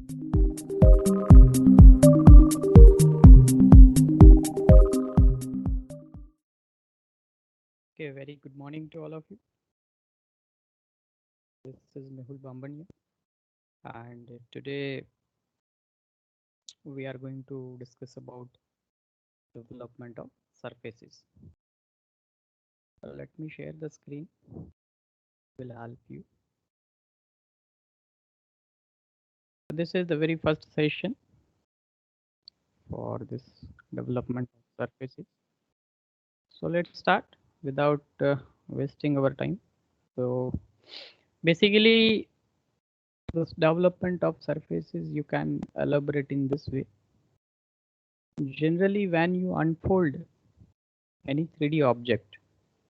Okay, very good morning to all of you. This is Mehul Bambania, and today we are going to discuss about development of surfaces. Let me share the screen. Will help you. This is the very first session for this development of surfaces. So let's start without wasting our time. So basically, this development of surfaces you can elaborate in this way. Generally, when you unfold any 3D object,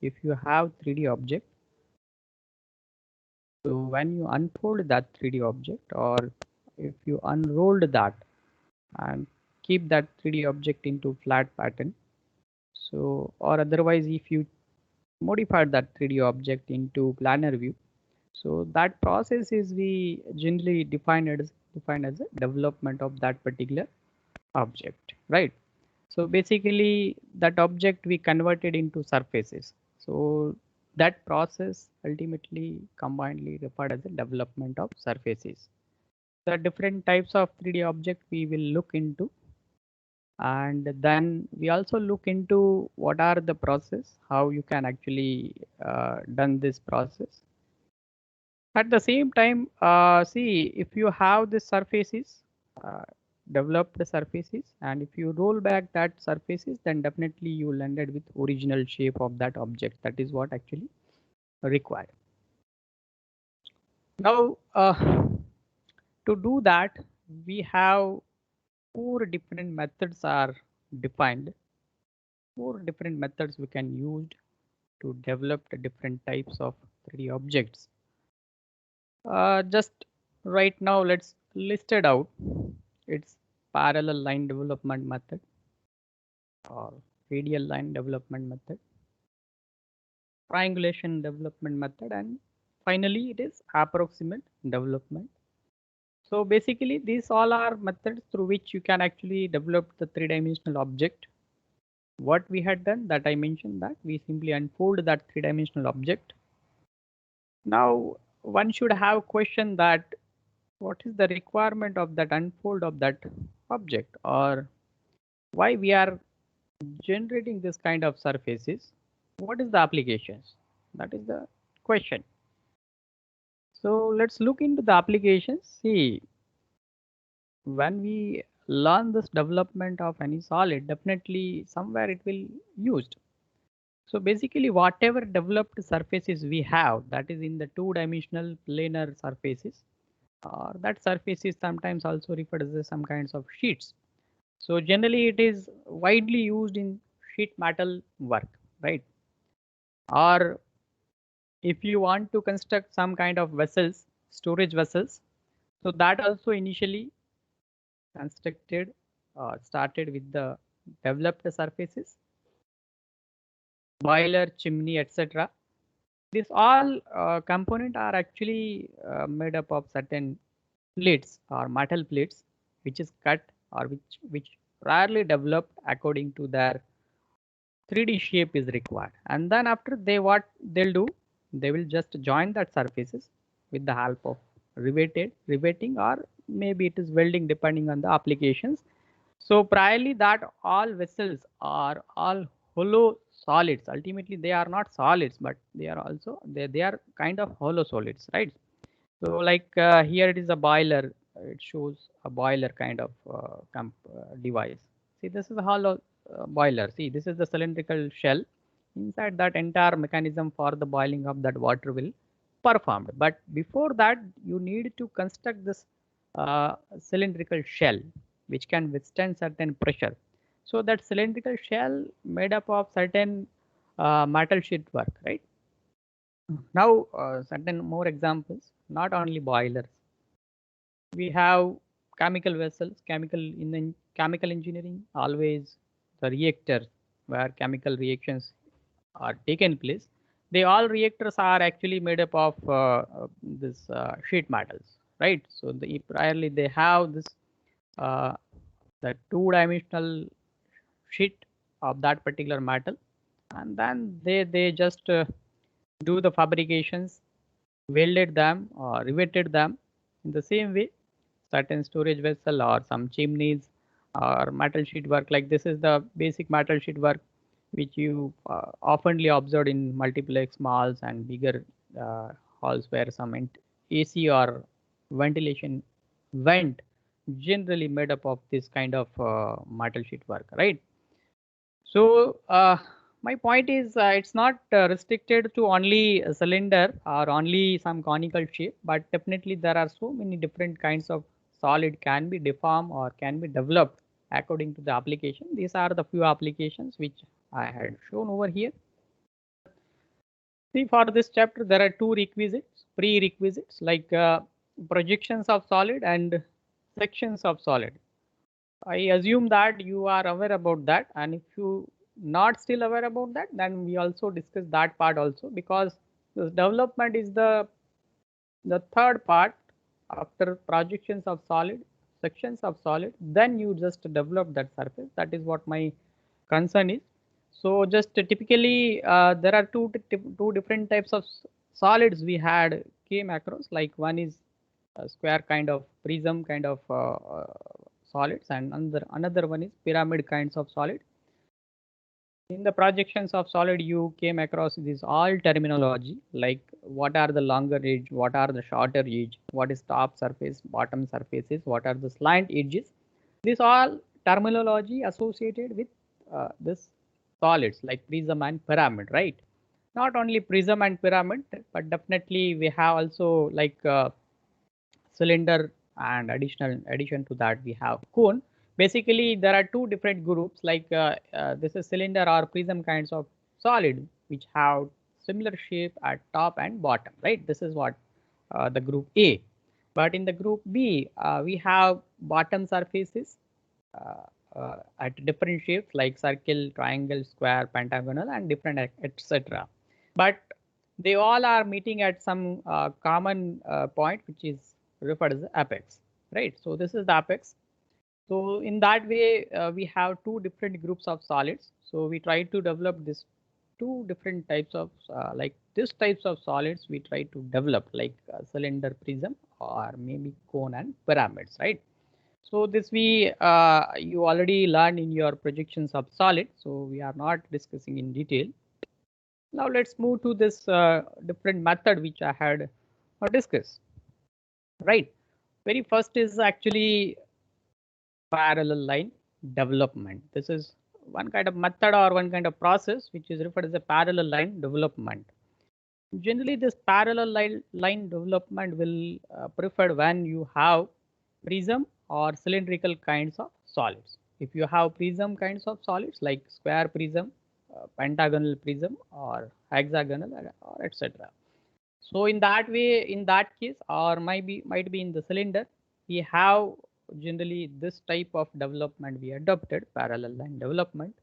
if you have 3D object, so when you unfold that 3D object, or if you unrolled that and keep that 3D object into flat pattern, so or otherwise if you modified that 3D object into planar view, so that process is we generally defined as a development of that particular object, right? So basically that object we converted into surfaces. So that process ultimately combinedly referred as a development of surfaces. The different types of 3D object we will look into, and then we also look into what are the process, how you can actually done this process. At the same time, see if you have the surfaces, uh, developed surfaces, and if you roll back that surfaces, then definitely you landed with original shape of that object. That is what actually required. Now, to do that, we have four different methods are defined. Four different methods we can use to develop the different types of 3D objects. Just right now, let's list it out. It's parallel line development method or radial line development method, triangulation development method, and finally it is approximate development. So basically these all are methods through which you can actually develop the three-dimensional object. What we had done that I mentioned that we simply unfold that three-dimensional object. Now one should have a question that what is the requirement of that unfold of that object, or why we are generating this kind of surfaces, what is the applications, that is the question. So let's look into the applications. See, when we learn this development of any solid, definitely somewhere it will used. So basically whatever developed surfaces we have, that is in the two-dimensional planar surfaces, or that surface is sometimes also referred as some kinds of sheets. So generally it is widely used in sheet metal work, right? Or if you want to construct some kind of vessels, storage vessels, so that also initially constructed, started with the developed surfaces, boiler, chimney, etc. These all component are actually made up of certain plates or metal plates, which is cut or which rarely developed according to their 3D shape is required. And then after they what they'll do, they will just join that surfaces with the help of riveting, or maybe it is welding depending on the applications. So priorly that all vessels are all hollow solids. Ultimately they are not solids, but they are also they are kind of hollow solids, right? So like here it is a boiler. It shows a boiler kind of device. See, this is a hollow boiler. See, this is the cylindrical shell. Inside that entire mechanism for the boiling of that water will performed. But before that, you need to construct this cylindrical shell, which can withstand certain pressure. So that cylindrical shell made up of certain metal sheet work, right? Now, certain more examples, not only boilers. We have chemical vessels, chemical in the chemical engineering, always the reactors where chemical reactions are taken place. They all reactors are actually made up of this sheet metals. right? So priorly they have this the two-dimensional sheet of that particular metal, and then they just do the fabrications, welded them or riveted them in the same way. Certain storage vessel or some chimneys or metal sheet work, like this is the basic metal sheet work which you oftenly observed in multiplex malls and bigger halls where some AC or ventilation vent generally made up of this kind of metal sheet work, right? So my point is it's not restricted to only a cylinder or only some conical shape, but definitely there are so many different kinds of solid can be deformed or can be developed according to the application. These are the few applications which I had shown over here. See, for this chapter, there are two requisites, prerequisites, like projections of solid and sections of solid. I assume that you are aware about that, and if you not still aware about that, then we also discuss that part also, because this development is the third part after projections of solid, sections of solid. Then you just develop that surface. That is what my concern is. So just typically there are two different types of solids we had came across. Like one is a square kind of prism kind of solids, and another one is pyramid kinds of solid. In the projections of solid, you came across this all terminology, like what are the longer edge, what are the shorter edge, what is top surface, bottom surfaces, what are the slant edges. This all terminology associated with this solids like prism and pyramid, right? Not only prism and pyramid, but definitely we have also like cylinder, and addition to that we have cone. Basically there are two different groups, like this is cylinder or prism kinds of solid which have similar shape at top and bottom, right? This is what the group A. But in the group B we have bottom surfaces at different shapes like circle, triangle, square, pentagonal, and different etc. But they all are meeting at some common point, which is referred as the apex, right? So this is the apex. So in that way, we have two different groups of solids. So we try to develop this two different types of like this types of solids we try to develop, like cylinder, prism, or maybe cone and pyramids, right? So this we you already learned in your projections of solid. So we are not discussing in detail. Now let's move to this different method which I had discussed. Right. Very first is actually parallel line development. This is one kind of method or one kind of process which is referred as a parallel line development. Generally, this parallel line development will preferred when you have prism or cylindrical kinds of solids. If you have prism kinds of solids like square prism, pentagonal prism, or hexagonal, or etc. So in that way, in that case, or might be in the cylinder, we have generally this type of development we adopted, parallel line development,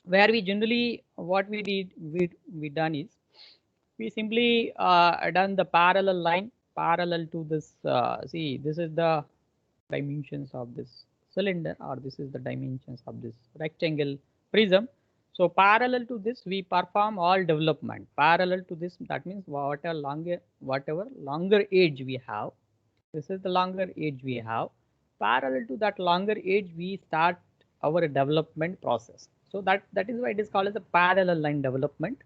where we generally what we did we done is we simply done the parallel line parallel to this. See, this is the dimensions of this cylinder, or this is the dimensions of this rectangle prism. So parallel to this, we perform all development. Parallel to this, that means whatever longer edge we have. This is the longer edge we have. Parallel to that longer edge, we start our development process. So that is why it is called as a parallel line development.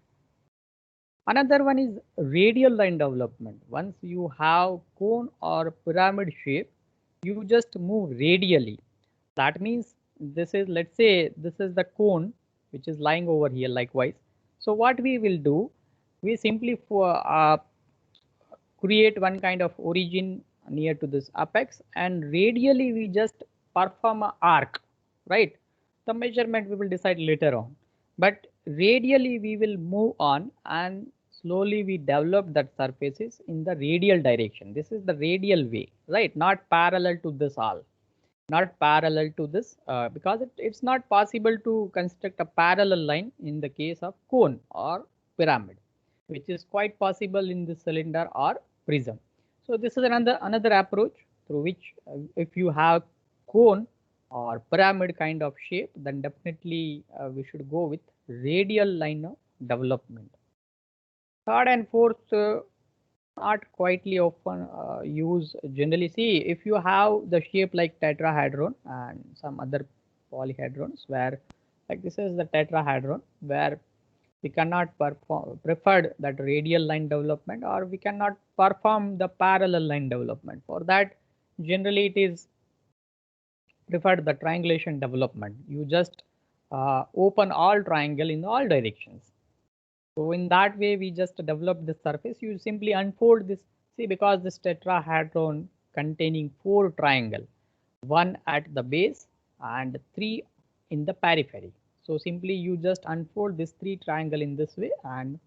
Another one is radial line development. Once you have cone or pyramid shape, you just move radially. That means this is, let's say this is the cone which is lying over here likewise. So what we will do, we simply create one kind of origin near to this apex, and radially we just perform an arc, right? The measurement we will decide later on, but radially we will move on, and slowly we develop that surfaces in the radial direction. This is the radial way, right? Not parallel to this all, not parallel to this, because it's not possible to construct a parallel line in the case of cone or pyramid, which is quite possible in the cylinder or prism. So this is another approach through which if you have cone or pyramid kind of shape, then definitely we should go with radial line of development. Third and fourth, not quietly often use generally. See, if you have the shape like tetrahedron and some other polyhedrons, where like this is the tetrahedron, where we cannot preferred that radial line development, or we cannot perform the parallel line development. For that, generally it is preferred the triangulation development. You just open all triangle in all directions. So in that way, we just develop the surface. You simply unfold this. See, because this tetrahedron containing 4 triangle, 1 at the base and 3 in the periphery. So simply you just unfold this 3 triangle in this way, and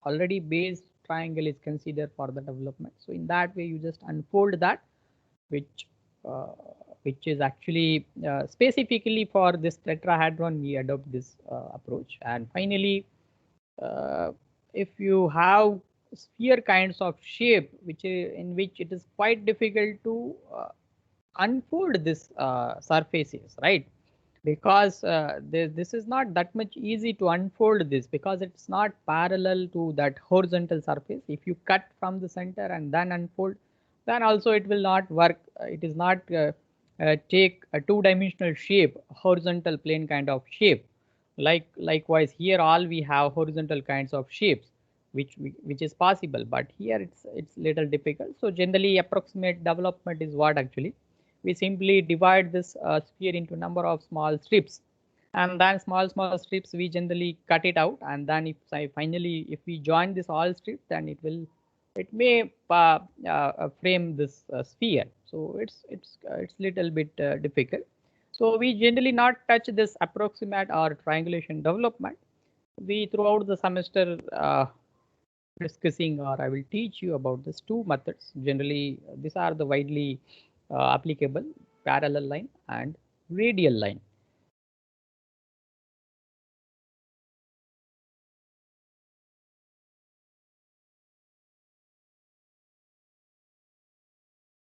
already base triangle is considered for the development. So in that way, you just unfold that, which uh, which is actually specifically for this tetrahedron. We adopt this approach. And finally, uh, if you have sphere kinds of shape, which is in which it is quite difficult to unfold this surfaces, right? Because this is not that much easy to unfold this, because it's not parallel to that horizontal surface. If you cut from the center and then unfold, then also it will not work. It is not take a two-dimensional shape, horizontal plane kind of shape. Likewise here, all we have horizontal kinds of shapes, which is possible, but here it's little difficult. So generally, approximate development is what actually we simply divide this sphere into number of small strips, and then small strips we generally cut it out, and then if we join this all strips, then it may frame this sphere. So it's little bit difficult. So we generally not touch this approximate or triangulation development. We throughout the semester discussing, or I will teach you about these two methods. Generally, these are the widely applicable: parallel line and radial line.